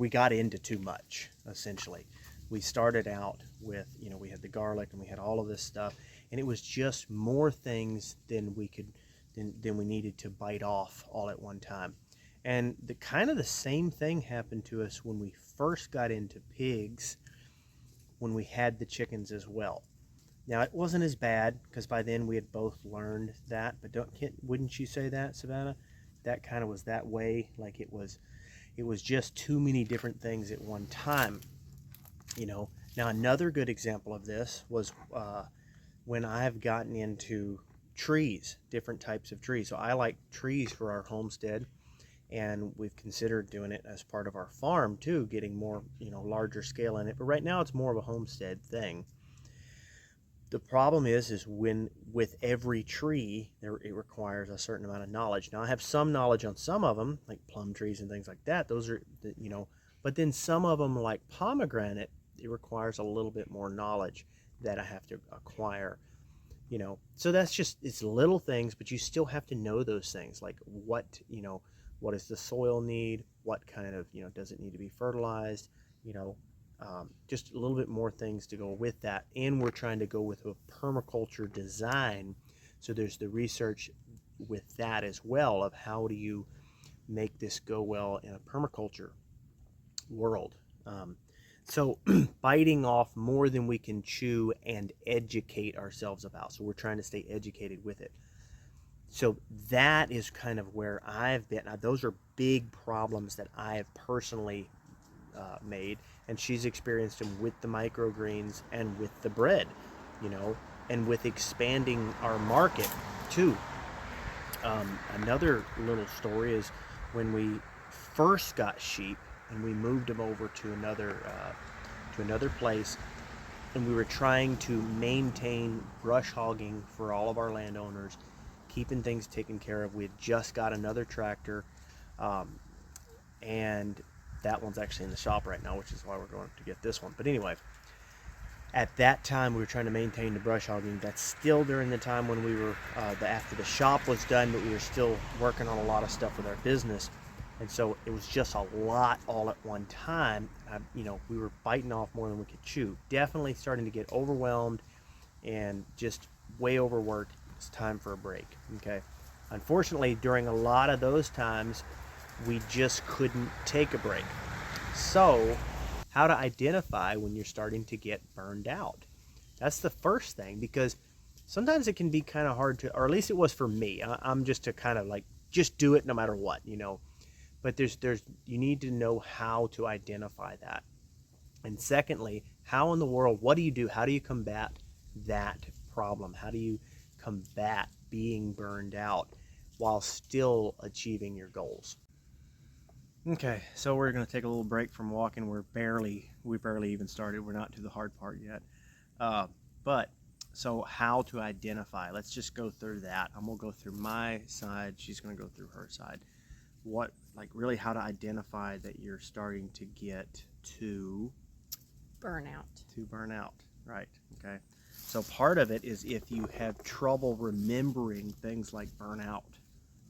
we got into too much, essentially. We started out with, we had the garlic and we had all of this stuff, and it was just more things than we needed to bite off all at one time. And the kind of the same thing happened to us when we first got into pigs, when we had the chickens as well. Now it wasn't as bad because by then we had both learned that, but wouldn't you say that, Savannah? That kind of was that way, like it was just too many different things at one time. Now another good example of this was when I've gotten into trees, different types of trees. So I like trees for our homestead, and we've considered doing it as part of our farm too, getting more, larger scale in it. But right now it's more of a homestead thing. The problem is when with every tree it requires a certain amount of knowledge. Now I have some knowledge on some of them, like plum trees and things like that. Those are, but then some of them, like pomegranate, it requires a little bit more knowledge that I have to acquire. So that's just, it's little things, but you still have to know those things, like what does the soil need, what kind of, does it need to be fertilized, just a little bit more things to go with that. And we're trying to go with a permaculture design, so there's the research with that as well, of how do you make this go well in a permaculture world. So biting off more than we can chew and educate ourselves about. So we're trying to stay educated with it. So that is kind of where I've been. Now, those are big problems that I have personally made, and she's experienced them with the microgreens and with the bread, and with expanding our market too. Another little story is when we first got sheep and we moved them over to another place, and we were trying to maintain brush hogging for all of our landowners, keeping things taken care of. We had just got another tractor, and that one's actually in the shop right now, which is why we're going to get this one. But anyway, at that time we were trying to maintain the brush hogging. That's still during the time when we were after the shop was done, but we were still working on a lot of stuff with our business. And so it was just a lot all at one time. We were biting off more than we could chew. Definitely starting to get overwhelmed and just way overworked. It's time for a break. Okay. Unfortunately, during a lot of those times, we just couldn't take a break. So, how to identify when you're starting to get burned out? That's the first thing, because sometimes it can be kind of hard to, or at least it was for me. I'm just to kind of like just do it no matter what, But you need to know how to identify that. And secondly, how in the world, what do you do? How do you combat that problem? How do you combat being burned out while still achieving your goals? Okay, so we're going to take a little break from walking. We barely even started. We're not to the hard part yet. But so how to identify? Let's just go through that. I'm going to go through my side. She's going to go through her side. Really how to identify that you're starting to get to burnout. Right. Okay. So part of it is if you have trouble remembering things like burnout,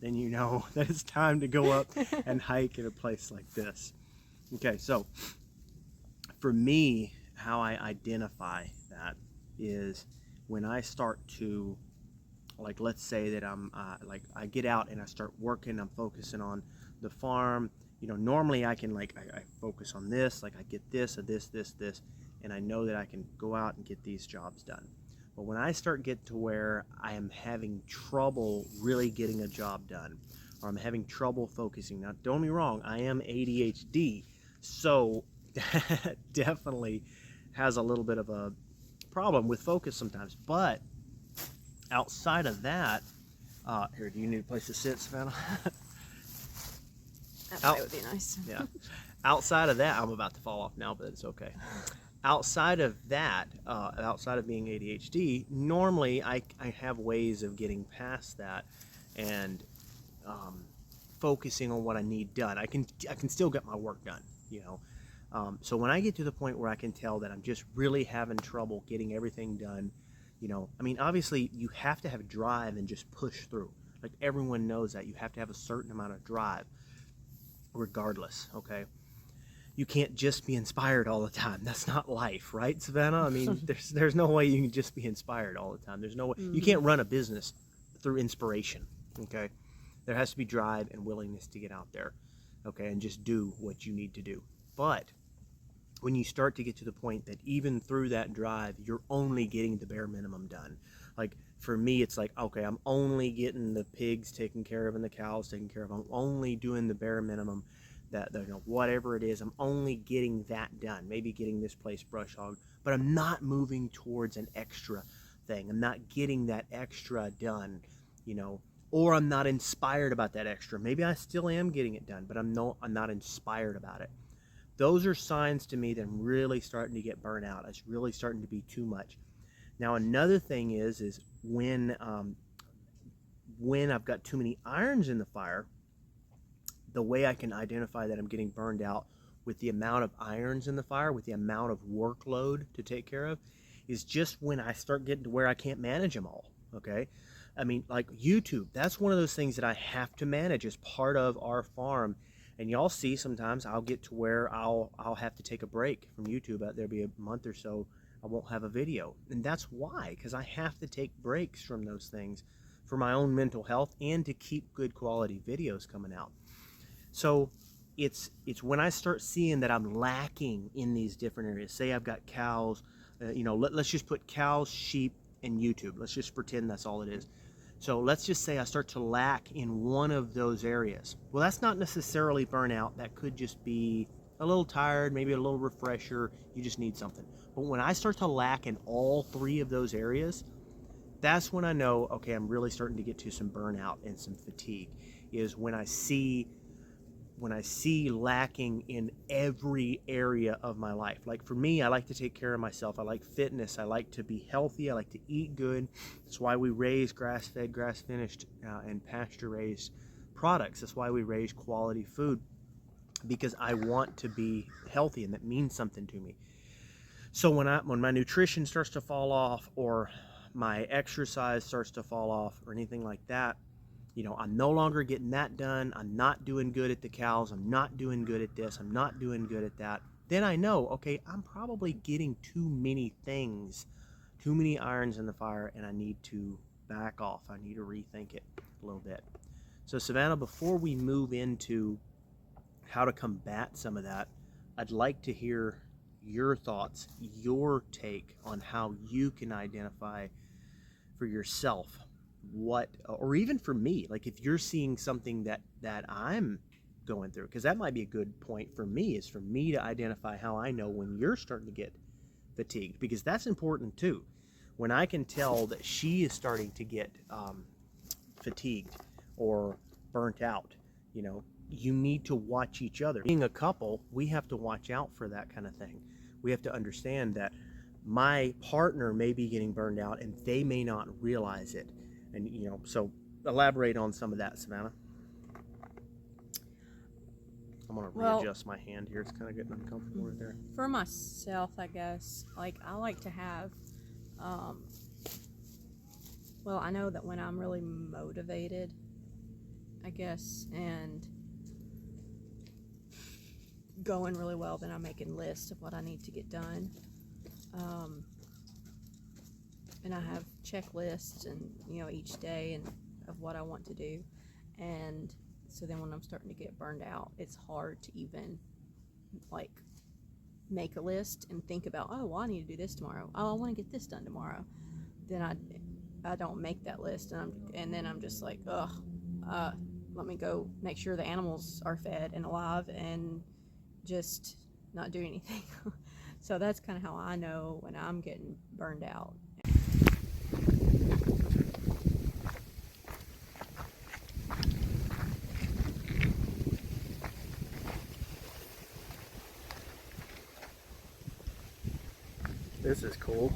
then you know that it's time to go up and hike in a place like this. Okay. So for me, how I identify that is when I start to, let's say that I get out and I start working, I'm focusing on the farm. Normally I can I focus on this, I get this, and I know that I can go out and get these jobs done. But when I start getting to where I am having trouble really getting a job done, or I'm having trouble focusing, now don't get me wrong, I am ADHD, so that definitely has a little bit of a problem with focus sometimes. But outside of that, here, do you need a place to sit, Savannah? That would be nice. Yeah. Outside of that, I'm about to fall off now, but it's okay. Outside of that, outside of being ADHD, normally I have ways of getting past that and focusing on what I need done. I can still get my work done, So when I get to the point where I can tell that I'm just really having trouble getting everything done, obviously you have to have drive and just push through. Like everyone knows that you have to have a certain amount of drive regardless, okay? you can't just be inspired all the time. That's not life, right, Savannah? I mean, there's no way you can just be inspired all the time. There's no way you can't run a business through inspiration. Okay, there has to be drive and willingness to get out there, okay, and just do what you need to do. But when you start to get to the point that even through that drive, you're only getting the bare minimum done. Like for me, it's like, okay, I'm only getting the pigs taken care of and the cows taken care of. I'm only doing the bare minimum, that, you know, whatever it is, I'm only getting that done. Maybe getting this place brush hogged, but I'm not moving towards an extra thing. I'm not getting that extra done, you know, or I'm not inspired about that extra. Maybe I still am getting it done, but I'm not inspired about it. Those are signs to me that I'm really starting to get burnt out. It's really starting to be too much. Now another thing is when I've got too many irons in the fire, the way I can identify that I'm getting burned out with the amount of irons in the fire, with the amount of workload to take care of, is just when I start getting to where I can't manage them all, okay? I mean, like YouTube, that's one of those things that I have to manage as part of our farm. And y'all see sometimes I'll get to where I'll have to take a break from YouTube. There'll be a month or so I won't have a video. And that's why, because I have to take breaks from those things for my own mental health and to keep good quality videos coming out. So it's when I start seeing that I'm lacking in these different areas. Say I've got cows, you know, let's just put cows, sheep, and YouTube. Let's just pretend that's all it is. So let's just say I start to lack in one of those areas. Well, that's not necessarily burnout. That could just be a little tired, maybe a little refresher. You just need something. But when I start to lack in all three of those areas, that's when I know, okay, I'm really starting to get to some burnout and some fatigue, is when I see lacking in every area of my life. Like for me, I like to take care of myself. I like fitness. I like to be healthy. I like to eat good. That's why we raise grass-fed, grass-finished, and pasture-raised products. That's why we raise quality food, because I want to be healthy, and that means something to me. So when my nutrition starts to fall off, or my exercise starts to fall off, or anything like that, you know, I'm no longer getting that done. I'm not doing good at the cows. I'm not doing good at this. I'm not doing good at that. Then I know, okay, I'm probably getting too many things, too many irons in the fire, and I need to back off. I need to rethink it a little bit. So Savannah, before we move into how to combat some of that, I'd like to hear your thoughts, your take on how you can identify for yourself what, or even for me, like if you're seeing something that I'm going through, because that might be a good point for me, is for me to identify how I know when you're starting to get fatigued, because that's important too. When I can tell that she is starting to get fatigued or burnt out, you know, you need to watch each other. Being a couple, we have to watch out for that kind of thing. We have to understand that my partner may be getting burned out and they may not realize it. And, you know, so elaborate on some of that, Savannah. I'm going to readjust my hand here. It's kind of getting uncomfortable right there. For myself, I guess, like I like to have, well, I know that when I'm really motivated, I guess, and going really well, then I'm making lists of what I need to get done. And I have checklists, and you know, each day and of what I want to do. And so then when I'm starting to get burned out, it's hard to even like make a list and think about, oh, well, I need to do this tomorrow. Oh, I want to get this done tomorrow. Then I don't make that list, and then I'm just like, let me go make sure the animals are fed and alive, and just not do anything. So that's kind of how I know when I'm getting burned out. This is cool.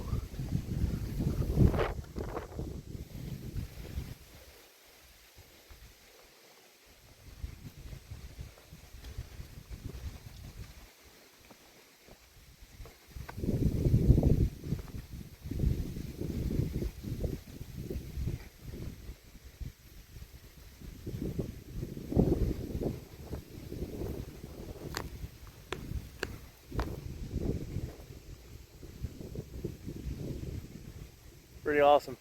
pretty awesome.